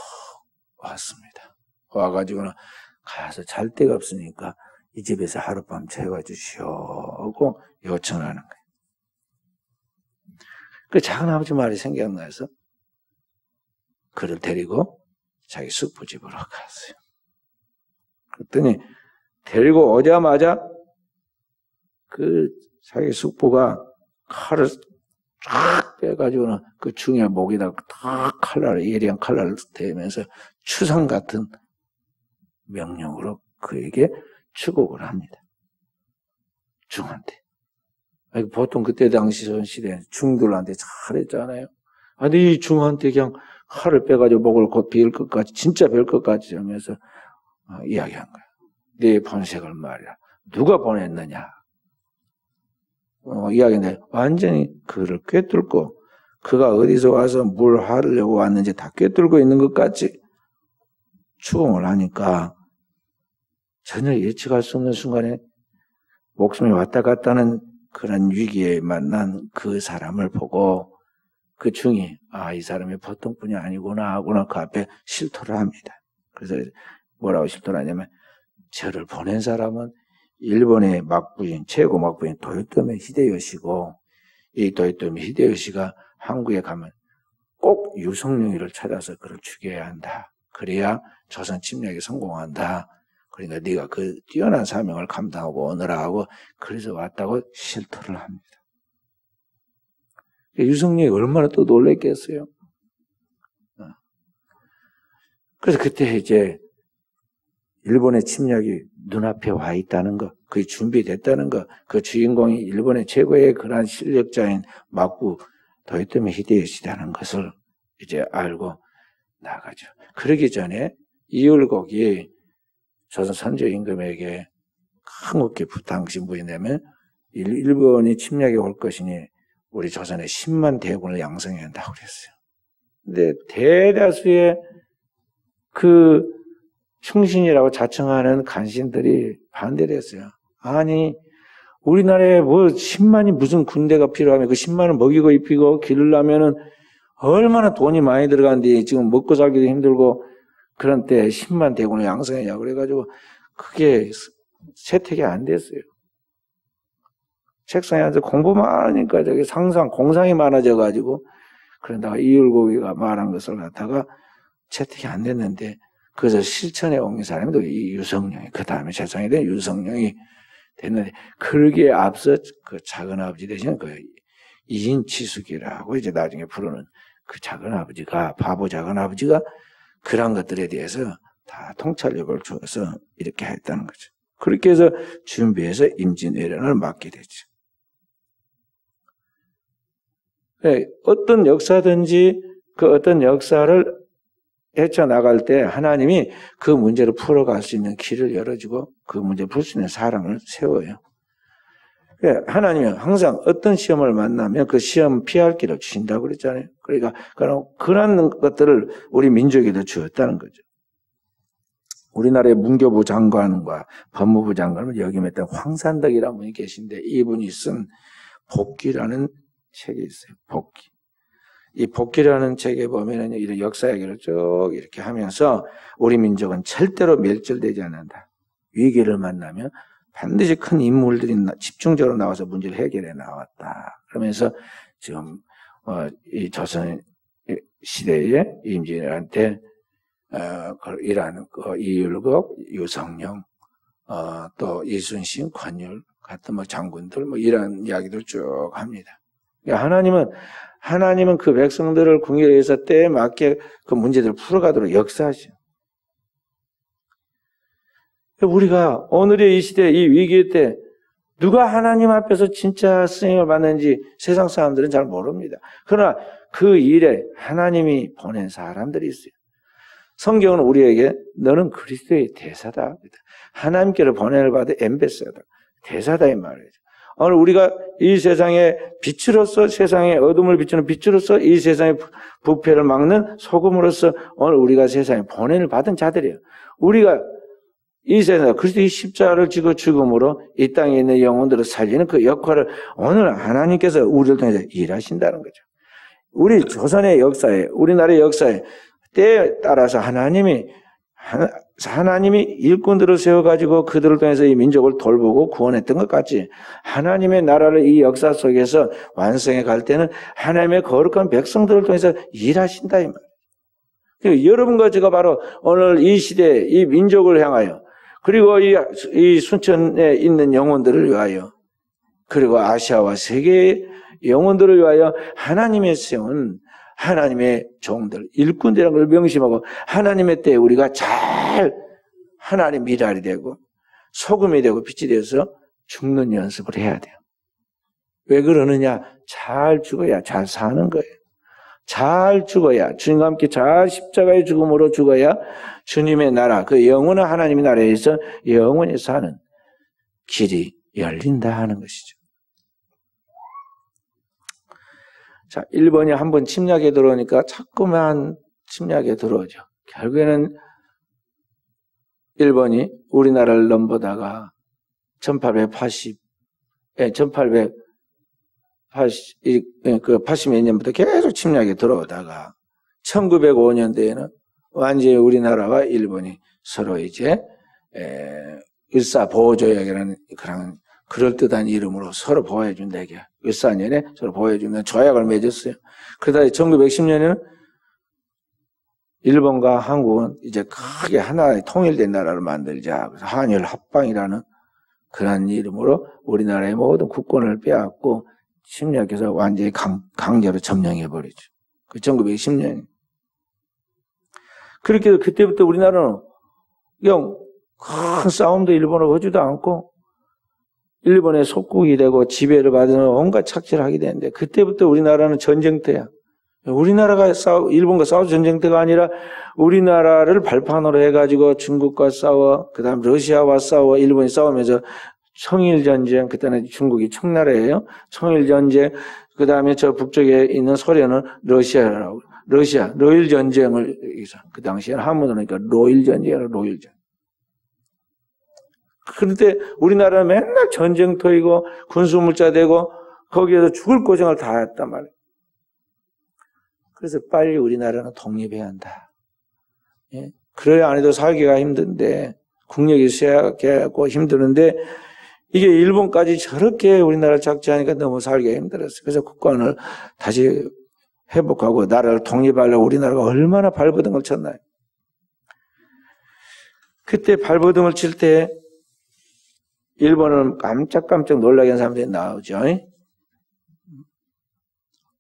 왔습니다. 와가지고는 가서 잘 데가 없으니까 이 집에서 하룻밤 재워주시오 하고 요청하는 거예요. 그 작은 아버지 말이 생각나서 그를 데리고 자기 숙부 집으로 갔어요. 그랬더니 데리고 오자마자 그 자기 숙부가 칼을 쫙 빼가지고는 그 중의 목에다 딱 예리한 칼날을 대면서 추상 같은 명령으로 그에게 추국을 합니다. 중한테. 보통 그때 당시 시대에 중들한테 잘했잖아요. 아니, 이 중한테 그냥 칼을 빼가지고 목을 곧 베일 것까지, 진짜 벨 것까지 하면서 이야기한 거야. 네 본색을 말이야. 누가 보냈느냐? 이야기인데 완전히 그를 꿰뚫고 그가 어디서 와서 뭘 하려고 왔는지 다 꿰뚫고 있는 것 같이 추궁을 하니까 전혀 예측할 수 없는 순간에 목숨이 왔다 갔다 하는 그런 위기에 만난 그 사람을 보고 그 중이 이 사람이 보통 분이 아니구나 하고는 그 앞에 실토를 합니다. 그래서 뭐라고 실토를 하냐면 저를 보낸 사람은 일본의 막부인, 최고 막부인 도요토미 히데요시고 이 도요토미 히데요시가 한국에 가면 꼭 유성룡이를 찾아서 그를 죽여야 한다. 그래야 조선 침략에 성공한다. 그러니까 네가 그 뛰어난 사명을 감당하고 오너라 하고 그래서 왔다고 실토를 합니다. 유성룡이 얼마나 또 놀랬겠어요. 그래서 그때 이제 일본의 침략이 눈앞에 와 있다는 것, 그게 준비됐다는 것, 그 주인공이 일본의 최고의 그러한 실력자인 막부 도요토미 히데요시라는 것을 이제 알고 나가죠. 그러기 전에 이율곡이 조선 선조 임금에게 한국에 당시 뭐냐면 일본이 침략이 올 것이니 우리 조선에 10만 대군을 양성해야 한다고 그랬어요. 근데 대다수의 그 충신이라고 자청하는 간신들이 반대를 했어요. 아니, 우리나라에 뭐 10만이 무슨 군대가 필요하면 그 10만을 먹이고 입히고 기르려면은 얼마나 돈이 많이 들어가는데 지금 먹고 살기도 힘들고 그런 때 10만 대군을 양성했냐. 그래가지고 그게 채택이 안 됐어요. 책상에 앉아서 공부만 하니까 저기 공상이 많아져가지고 그런다가 이율곡이가 말한 것을 갖다가 채택이 안 됐는데 그래서 실천에 옮긴 사람이 또 이 유성룡이 그 다음에 세상에 된 유성룡이 됐는데 그러기에 앞서 그 작은아버지 대신 그 이인치숙이라고 이제 나중에 부르는 그 작은아버지가 바보 작은아버지가 그런 것들에 대해서 다 통찰력을 주어서 이렇게 했다는 거죠. 그렇게 해서 준비해서 임진왜란을 막게 되죠. 어떤 역사든지 그 어떤 역사를 헤쳐나갈 때 하나님이 그 문제를 풀어갈 수 있는 길을 열어주고 그 문제를 풀 수 있는 사람을 세워요. 하나님은 항상 어떤 시험을 만나면 그 시험 피할 길을 주신다고 그랬잖아요. 그러니까 그런 것들을 우리 민족에도 주었다는 거죠. 우리나라의 문교부 장관과 법무부 장관을 역임했던 황산덕이라는 분이 계신데 이분이 쓴 복기라는 책이 있어요. 복기. 이 복기라는 책에 보면은 이런 역사 얘기를 쭉 이렇게 하면서 우리 민족은 절대로 멸절되지 않는다. 위기를 만나면 반드시 큰 인물들이 집중적으로 나와서 문제를 해결해 나왔다. 그러면서 지금 이 조선 시대에 임진왜란 때 이러한 이율곡, 유성룡, 또 이순신, 권율 같은 장군들 이런 이야기들 쭉 합니다. 그러니까 하나님은 그 백성들을 궁일해서 때에 맞게 그 문제들을 풀어가도록 역사하죠. 우리가 오늘의 이 시대, 이 위기 때 누가 하나님 앞에서 진짜 쓰임을 받는지 세상 사람들은 잘 모릅니다. 그러나 그 일에 하나님이 보낸 사람들이 있어요. 성경은 우리에게 너는 그리스도의 대사다. 하나님께로 보냄을 받은 엠베서다. 대사다 이 말이죠. 오늘 우리가 이 세상의 빛으로서 세상의 어둠을 비추는 빛으로서 이 세상의 부패를 막는 소금으로서 오늘 우리가 세상에 보냄을 받은 자들이에요. 우리가 이 세상에 그리스도의 십자가를 지고 죽음으로 이 땅에 있는 영혼들을 살리는 그 역할을 오늘 하나님께서 우리를 통해서 일하신다는 거죠. 우리 조선의 역사에 우리나라의 역사에 때에 따라서 하나님이 일꾼들을 세워가지고 그들을 통해서 이 민족을 돌보고 구원했던 것 같이 하나님의 나라를 이 역사 속에서 완성해 갈 때는 하나님의 거룩한 백성들을 통해서 일하신다 이 말이에요. 여러분과 제가 바로 오늘 이 시대 이 민족을 향하여 그리고 이 순천에 있는 영혼들을 위하여 그리고 아시아와 세계의 영혼들을 위하여 하나님의 세운 하나님의 종들, 일꾼들이라는 걸 명심하고 하나님의 때에 우리가 잘 하나님 미랄이 되고 소금이 되고 빛이 되어서 죽는 연습을 해야 돼요. 왜 그러느냐? 잘 죽어야 잘 사는 거예요. 잘 죽어야, 주님과 함께 잘 십자가의 죽음으로 죽어야 주님의 나라, 그 영원한 하나님의 나라에서 영원히 사는 길이 열린다 하는 것이죠. 자, 일본이 한번 침략에 들어오니까 자꾸만 침략에 들어오죠. 결국에는 일본이 우리나라를 넘보다가 80몇 년부터 계속 침략에 들어오다가 1905년대에는 완전히 우리나라와 일본이 서로 이제 일사보호조약이라는 그런 그럴듯한 이름으로 서로 보호해준다. 이게 일사년에 서로 보호해준다는 조약을 맺었어요. 그러다 1910년에는 일본과 한국은 이제 크게 하나의 통일된 나라를 만들자. 그래서 한일 합방이라는 그런 이름으로 우리나라의 모든 국권을 빼앗고 침략해서 완전히 강제로 점령해버리죠. 그 1910년. 그렇게 해서 그때부터 우리나라는 그냥 큰 싸움도 일본을 하지도 않고 일본의 속국이 되고 지배를 받는 온갖 착취를 하게 되는데 그때부터 우리나라는 전쟁터야. 우리나라가 일본과 싸울 전쟁터가 아니라 우리나라를 발판으로 해가지고 중국과 싸워, 그 다음 러시아와 싸워, 일본이 싸우면서 청일전쟁, 그때는 중국이 청나라예요. 청일전쟁, 그 다음에 저 북쪽에 있는 소련은 러시아라고. 로일전쟁을, 그 당시에는 한문으로 그러니까 로일전쟁이라고, 로일전. 그런데 우리나라는 맨날 전쟁터이고 군수물자 되고 거기에서 죽을 고생을 다 했단 말이에요. 그래서 빨리 우리나라는 독립해야 한다. 예? 그래야 안 해도 살기가 힘든데, 국력이 쇠약하고 힘드는데, 이게 일본까지 저렇게 우리나라를 착취하니까 너무 살기가 힘들었어요. 그래서 국권을 다시 회복하고 나라를 독립하려고 우리나라가 얼마나 발버둥을 쳤나요? 그때 발버둥을 칠 때, 일본은 깜짝깜짝 놀라게 한 사람들이 나오죠.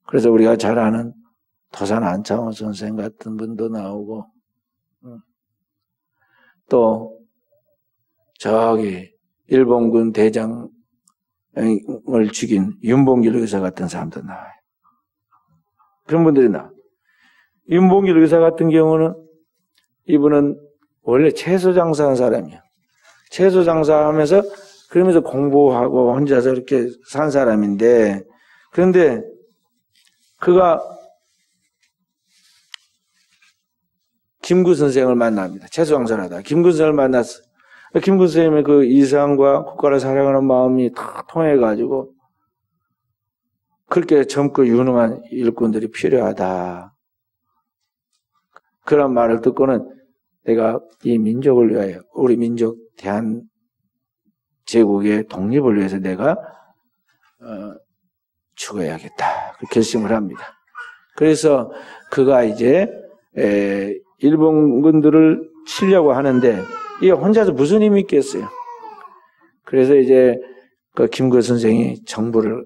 그래서 우리가 잘 아는 도산 안창호 선생 같은 분도 나오고, 또 저기 일본군 대장을 죽인 윤봉길 의사 같은 사람도 나와요. 그런 분들이 나와요. 윤봉길 의사 같은 경우는 이분은 원래 채소 장사한 사람이에요. 채소 장사하면서 그러면서 공부하고 혼자서 이렇게 산 사람인데, 그런데 그가 김구 선생을 만납니다. 채소 장사를 하다가 김구 선생을 만났어요. 김구 선생님의 그 이상과 국가를 사랑하는 마음이 다 통해가지고 그렇게 젊고 유능한 일꾼들이 필요하다. 그런 말을 듣고는 내가 이 민족을 위하여, 우리 민족 대한제국의 독립을 위해서 내가 죽어야겠다. 그 결심을 합니다. 그래서 그가 이제 일본군들을 치려고 하는데 이게 혼자서 무슨 힘이 있겠어요. 그래서 이제 그 김구 선생이 정보를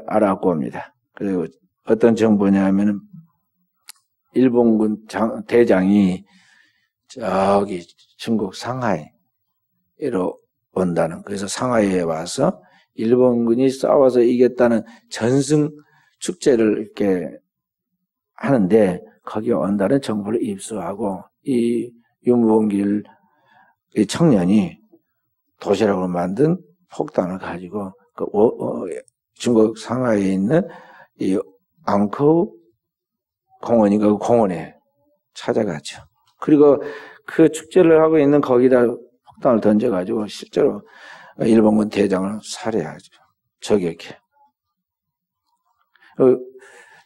알아갖고 옵니다. 그리고 어떤 정보냐 하면은 일본군 대장이 저기 중국 상하이로 온다는, 그래서 상하이에 와서 일본군이 싸워서 이겼다는 전승 축제를 이렇게 하는데 거기에 온다는 정보를 입수하고 이 윤봉길 이 청년이 도시락으로 만든 폭탄을 가지고 그 중국 상하이에 있는 이 앙커우 공원인가 그 공원에 찾아갔죠. 그리고 그 축제를 하고 있는 거기다 폭탄을 던져가지고 실제로 일본군 대장을 살해하죠. 저격해.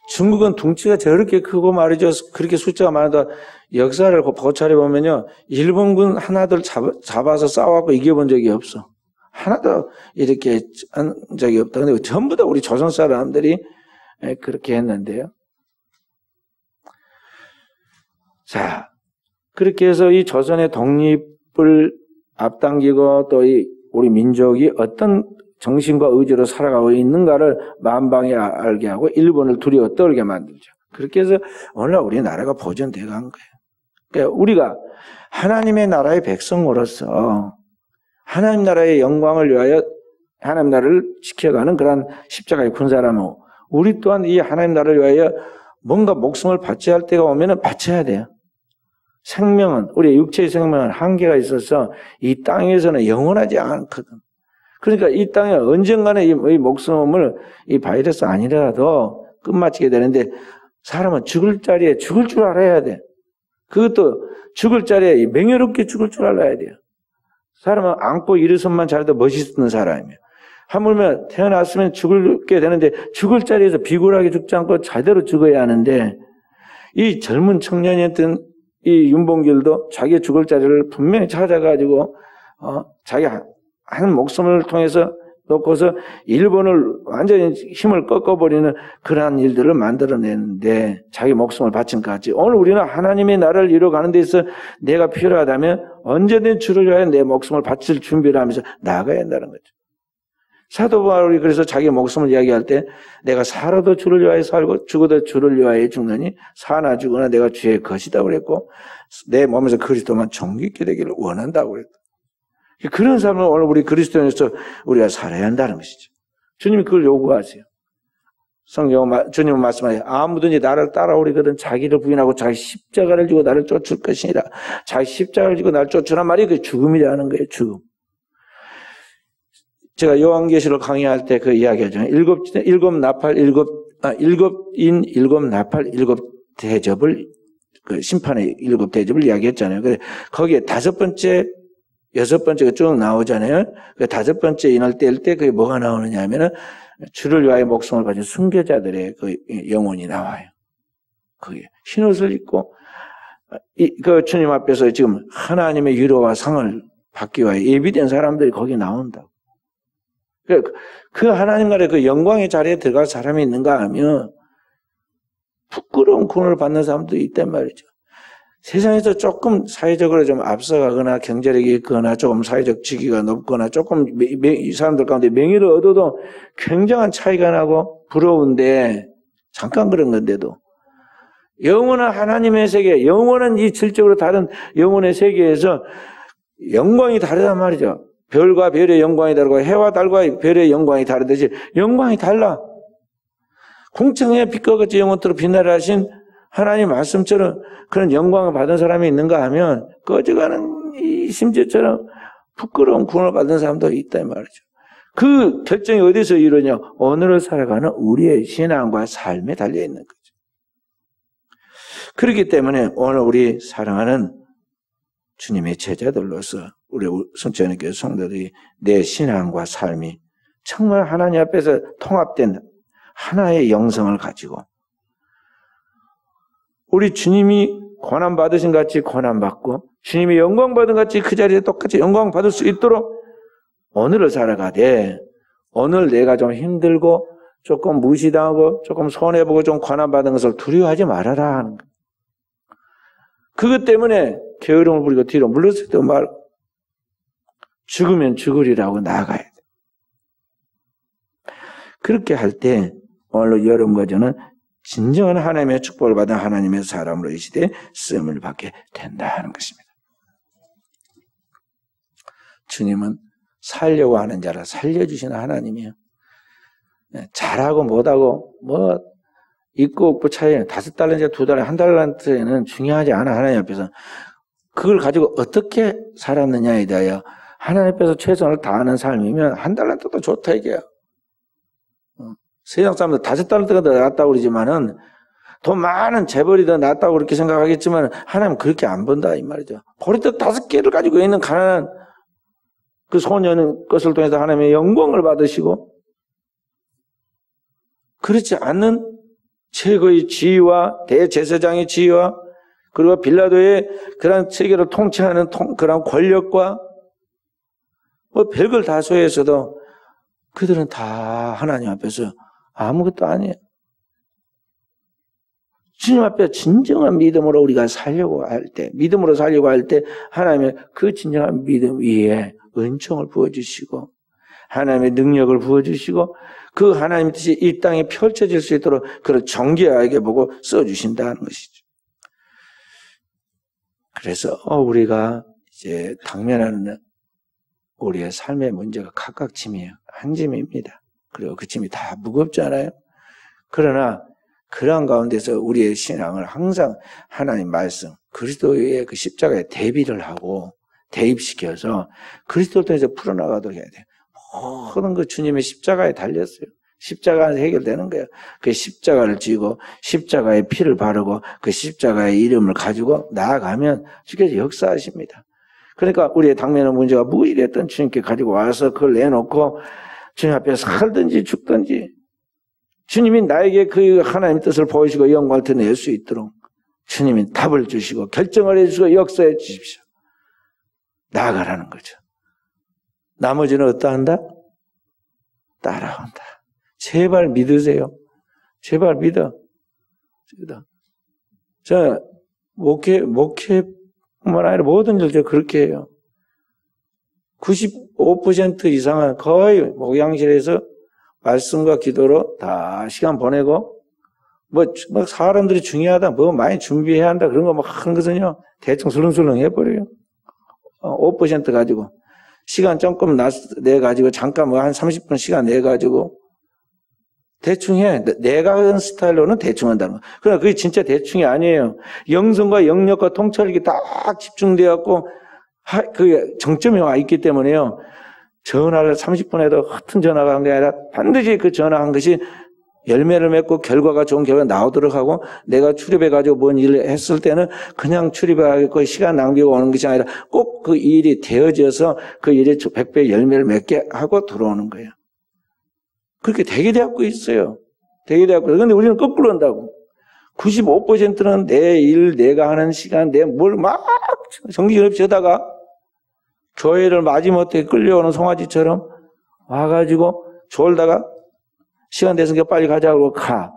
중국은 둥치가 저렇게 크고 말이죠. 그렇게 숫자가 많아도 역사를 고찰해 보면요. 일본군 하나들 잡아서 싸워갖고 이겨본 적이 없어. 하나도 이렇게 한 적이 없다. 근데 전부 다 우리 조선 사람들이 그렇게 했는데요. 자, 그렇게 해서 이 조선의 독립을 앞당기고 또 이 우리 민족이 어떤 정신과 의지로 살아가고 있는가를 만방에 알게 하고 일본을 두려워 떨게 만들죠. 그렇게 해서 오늘날 우리나라가 보존되어 간 거예요. 그러니까 우리가 하나님의 나라의 백성으로서 하나님 나라의 영광을 위하여 하나님 나라를 지켜가는 그런 십자가의 군사라면 우리 또한 이 하나님 나라를 위하여 뭔가 목숨을 바쳐야 할 때가 오면은 바쳐야 돼요. 생명은, 우리의 육체의 생명은 한계가 있어서 이 땅에서는 영원하지 않거든. 그러니까 이 땅에 언젠가는 이 목숨을 이 바이러스 아니라도 끝마치게 되는데 사람은 죽을 자리에 죽을 줄 알아야 돼. 그것도 죽을 자리에 명예롭게 죽을 줄 알아야 돼요. 사람은 안고 일어선만 잘해도 멋있는 사람이에요. 하물며 태어났으면 죽게 되는데 죽을 자리에서 비굴하게 죽지 않고 제대로 죽어야 하는데 이 젊은 청년이었던 이 윤봉길도 자기 죽을 자리를 분명히 찾아가지고 자기 한 목숨을 통해서 놓고서 일본을 완전히 힘을 꺾어버리는 그러한 일들을 만들어내는데 자기 목숨을 바친 것같이 오늘 우리는 하나님의 나라를 이루어가는 데 있어 내가 필요하다면 언제든 주를 위하여 내 목숨을 바칠 준비를 하면서 나아가야 한다는 거죠. 사도 바울이 그래서 자기 목숨을 이야기할 때 내가 살아도 주를 위하여 살고 죽어도 주를 위하여 죽느니 사나 죽으나 내가 주의 것이다 그랬고 내 몸에서 그리스도만 정직히 되기를 원한다고 그랬다. 그런 삶을 오늘 우리 그리스도인으로서 우리가 살아야 한다는 것이죠. 주님이 그걸 요구하세요. 성경은 주님은 말씀하세요. 아무든지 나를 따라오리거든 자기를 부인하고 자기 십자가를 지고 나를 쫓을 것이니라. 자기 십자가를 지고 나를 쫓으란 말이 그 죽음이라는 거예요. 죽음. 제가 요한계시록 강의할 때 그 이야기하잖아요. 일곱 나팔, 일곱 대접을, 그 심판의 일곱 대접을 이야기했잖아요. 그래, 거기에 다섯 번째, 여섯 번째가 쭉 나오잖아요. 그 다섯 번째 인할 뗄 때 그게 뭐가 나오느냐 하면은 주를 위하여 목숨을 바친 순교자들의 그 영혼이 나와요. 그게 흰옷을 입고, 그 주님 앞에서 지금 하나님의 위로와 상을 받기 위하여 예비된 사람들이 거기 나온다고. 그 하나님 나라의 그 영광의 자리에 들어갈 사람이 있는가 하면 부끄러운 구원을 받는 사람도 있단 말이죠. 세상에서 조금 사회적으로 좀 앞서가거나 경제력이 있거나 조금 사회적 지위가 높거나 조금 이 사람들 가운데 명예를 얻어도 굉장한 차이가 나고 부러운데 잠깐 그런 건데도 영원한 하나님의 세계, 영원한 이 질적으로 다른 영혼의 세계에서 영광이 다르단 말이죠. 별과 별의 영광이 다르고 해와 달과 별의 영광이 다르듯이 영광이 달라. 공청회에 빛과 같이 영원토록 빛나라 하신 하나님 말씀처럼 그런 영광을 받은 사람이 있는가 하면 꺼져가는 이 심지어처럼 부끄러운 구원을 받은 사람도 있다 이 말이죠. 그 결정이 어디서 이루어지냐? 오늘을 살아가는 우리의 신앙과 삶에 달려있는 거죠. 그렇기 때문에 오늘 우리 사랑하는 주님의 제자들로서 우리 성천교회 성도들이 내 신앙과 삶이 정말 하나님 앞에서 통합된 하나의 영성을 가지고 우리 주님이 고난받으신 같이 고난받고 주님이 영광받은 같이 그 자리에 똑같이 영광받을 수 있도록 오늘을 살아가되 오늘 내가 좀 힘들고 조금 무시당하고 조금 손해보고 좀 고난받은 것을 두려워하지 말아라 하는 거예요. 그것 때문에 게으름을 부리고 뒤로 물러설 때도 말고 죽으면 죽으리라고 나아가야 돼. 그렇게 할 때 오늘 여러분과 저는 진정한 하나님의 축복을 받은 하나님의 사람으로 이 시대에 쓰임을 받게 된다 하는 것입니다. 주님은 살려고 하는 자라 살려주시는 하나님이에요. 잘하고 못하고 뭐 있고 없고 차이는 5달란트, 2달란트, 1달란트에는 중요하지 않아. 하나님 앞에서 그걸 가지고 어떻게 살았느냐에 대하여 하나님 앞에서 최선을 다하는 삶이면 1달란트도 좋다 이게요. 세상 사람들 5달란트가 더 낫다고 그러지만은 돈 많은 재벌이 더 낫다고 그렇게 생각하겠지만 하나님은 그렇게 안 본다 이 말이죠. 보리떡 5개를 가지고 있는 가난한 그 소년의 것을 통해서 하나님의 영광을 받으시고 그렇지 않는 최고의 지위와 대제사장의 지위와 그리고 빌라도의 그런 세계를 통치하는 그런 권력과 뭐 별걸 다 소유해서도 그들은 다 하나님 앞에서 아무것도 아니에요. 주님 앞에 진정한 믿음으로 우리가 살려고 할 때, 믿음으로 살려고 할 때 하나님의 그 진정한 믿음 위에 은총을 부어주시고 하나님의 능력을 부어주시고 그 하나님의 뜻이 이 땅에 펼쳐질 수 있도록 그를 정교하게 보고 써주신다는 것이죠. 그래서 우리가 이제 당면하는 우리의 삶의 문제가 각각 짐이에요. 한 짐입니다. 그리고 그 짐이 다 무겁잖아요. 그러나 그러한 가운데서 우리의 신앙을 항상 하나님 말씀, 그리스도의 그 십자가에 대비를 하고 대입시켜서 그리스도를 통해서 풀어나가도록 해야 돼요. 모든 그 주님의 십자가에 달렸어요. 십자가 안에서 해결되는 거예요. 그 십자가를 쥐고 십자가에 피를 바르고 그 십자가의 이름을 가지고 나아가면 주께서 역사하십니다. 그러니까 우리의 당면의 문제가 무일했던 주님께 가지고 와서 그걸 내놓고 주님 앞에 살든지 죽든지 주님이 나에게 그 하나님의 뜻을 보이시고 영광을 드러낼 수 있도록 주님이 답을 주시고 결정을 해주시고 역사해 주십시오. 나아가라는 거죠. 나머지는 어떠한다? 따라온다. 제발 믿으세요. 제발 믿어. 저 목회뿐만 아니라 모든 일 그렇게 해요. 95% 이상은 거의 목양실에서 말씀과 기도로 다 시간 보내고 뭐 사람들이 중요하다, 뭐 많이 준비해야 한다 그런 거 막 하는 것은요 대충 술렁술렁 해버려요. 5% 가지고 시간 조금 내 가지고 잠깐 뭐 한 30분 시간 내 가지고 대충 해. 내가 하는 스타일로는 대충 한다는 거. 그러나 그게 진짜 대충이 아니에요. 영성과 영역과 통찰력이 딱 집중되어갖고 그 정점에 와 있기 때문에요. 전화를 30분에도 허튼 전화가 한 게 아니라 반드시 그 전화한 것이 열매를 맺고 결과가 좋은 결과가 나오도록 하고 내가 출입해가지고 뭔 일을 했을 때는 그냥 출입해가지고 시간 낭비가 오는 것이 아니라 꼭 그 일이 되어져서 그 일이 100배 열매를 맺게 하고 들어오는 거예요. 그렇게 되게 되고 있어요. 되게 되고. 그런데 우리는 거꾸로 한다고. 95%는 내 일, 내가 하는 시간, 내 뭘 막 정신없이 하다가 교회를 마지못해 끌려오는 송아지처럼 와가지고 졸다가 시간 됐으니까 빨리 가자고 가.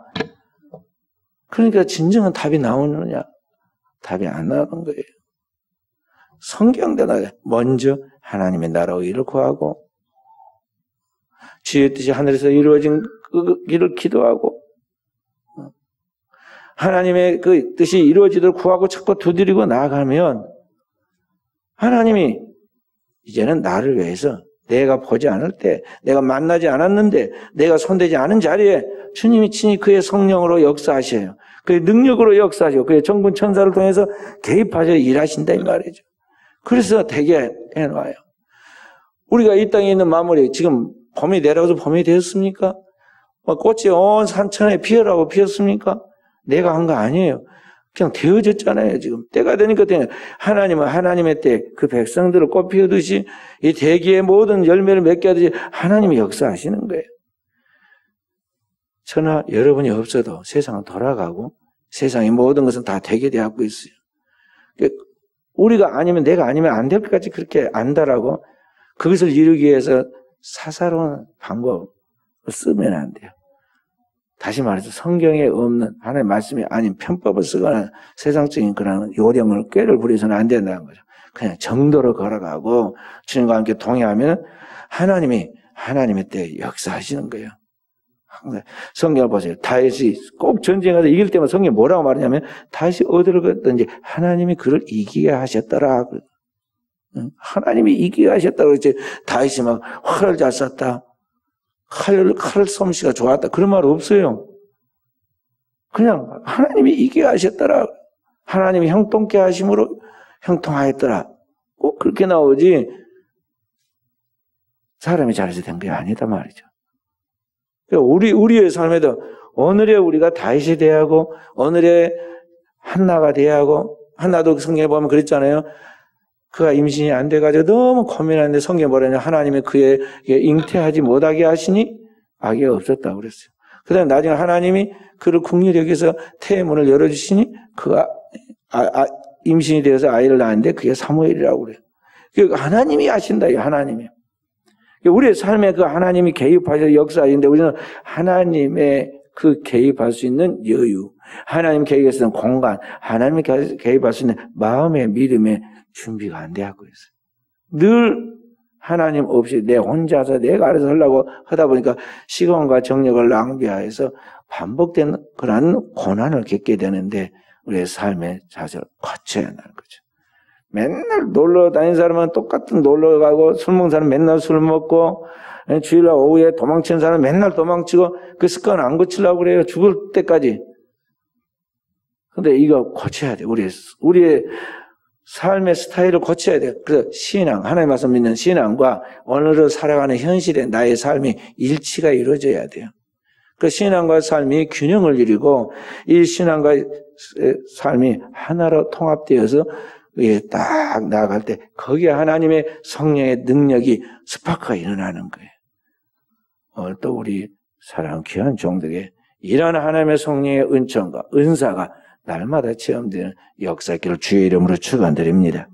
그러니까 진정한 답이 나오느냐? 답이 안 나오는 거예요. 성경대로 먼저 하나님의 나라의 일을 구하고 주의 뜻이 하늘에서 이루어진 그 길을 기도하고 하나님의 그 뜻이 이루어지도록 구하고 자꾸 두드리고 나아가면 하나님이 이제는 나를 위해서 내가 보지 않을 때, 내가 만나지 않았는데, 내가 손대지 않은 자리에 주님이 친히 그의 성령으로 역사하셔요. 그의 능력으로 역사하시고 그의 정군 천사를 통해서 개입하셔 일하신다 이 말이죠. 그래서 되게 해놔요. 우리가 이 땅에 있는 만물이 지금 봄이 내려가서 봄이 되었습니까? 꽃이 온 산천에 피어라고 피었습니까? 내가 한 거 아니에요. 그냥 되어졌잖아요, 지금. 때가 되니까 하나님은 하나님의 때 그 백성들을 꽃 피우듯이 이 대기의 모든 열매를 맺게 하듯이 하나님이 역사하시는 거예요. 저나 여러분이 없어도 세상은 돌아가고 세상의 모든 것은 다 되게 되고 있어요. 우리가 아니면 내가 아니면 안 될 것까지 그렇게 안다라고 그것을 이루기 위해서 사사로운 방법을 쓰면 안 돼요. 다시 말해서 성경에 없는 하나님의 말씀이 아닌 편법을 쓰거나 세상적인 그런 요령을 꾀를 부려서는 안 된다는 거죠. 그냥 정도로 걸어가고 주님과 함께 동행하면 하나님의 때에 역사하시는 거예요. 성경을 보세요. 다윗이 꼭 전쟁에서 이길 때마다 성경이 뭐라고 말하냐면 다윗이 어디를 갔든지 하나님이 그를 이기게 하셨더라. 하나님이 이기게 하셨다고 그랬지. 다윗이 막 활을 잘 쐈다. 칼 솜씨가 좋았다. 그런 말 없어요. 그냥 하나님이 이기게 하셨더라. 하나님이 형통케 하심으로 형통하였더라. 꼭 그렇게 나오지 사람이 잘해서 된 게 아니다 말이죠. 우리의 삶에도 오늘의 우리가 다윗이 돼야 하고 오늘의 한나가 돼야 하고 한나도 성경에 보면 그랬잖아요. 그가 임신이 안 돼가지고 너무 고민하는데 성경에 뭐라냐 하나님이 그의 잉태하지 못하게 하시니 아기가 없었다고 그랬어요. 그 다음에 나중에 하나님이 그를 긍휼히 여기서 태의 문을 열어주시니 그가 임신이 되어서 아이를 낳았는데 그게 사무엘이라고 그래요. 하나님이 하신다. 하나님이. 우리의 삶에 그 하나님이 개입하셔서 역사하시는데 우리는 하나님의 그 개입할 수 있는 여유, 하나님 개입할 수 있는 공간, 하나님이 개입할 수 있는 마음의 믿음의 준비가 안 되고 있어요. 늘 하나님 없이 내 혼자서 내가 알아서 하려고 하다 보니까 시간과 정력을 낭비해서 반복된 그런 고난을 겪게 되는데 우리의 삶의 자세를 고쳐야 한다는 거죠. 맨날 놀러 다니는 사람은 똑같은 놀러 가고, 술 먹는 사람은 맨날 술 먹고, 주일날 오후에 도망치는 사람은 맨날 도망치고, 그 습관 안 고치려고 그래요. 죽을 때까지. 근데 이거 고쳐야 돼. 우리의 삶의 스타일을 고쳐야 돼. 그래서 신앙, 하나님 말씀 믿는 신앙과 오늘을 살아가는 현실의 나의 삶이 일치가 이루어져야 돼요. 그 신앙과 삶이 균형을 이루고 이 신앙과 삶이 하나로 통합되어서 딱 나아갈 때 거기에 하나님의 성령의 능력이 스파크가 일어나는 거예요. 오늘 또 우리 사랑하는 귀한 종들에게 이러한 하나님의 성령의 은총과 은사가 날마다 체험되는 역사길을 주의 이름으로 축원드립니다.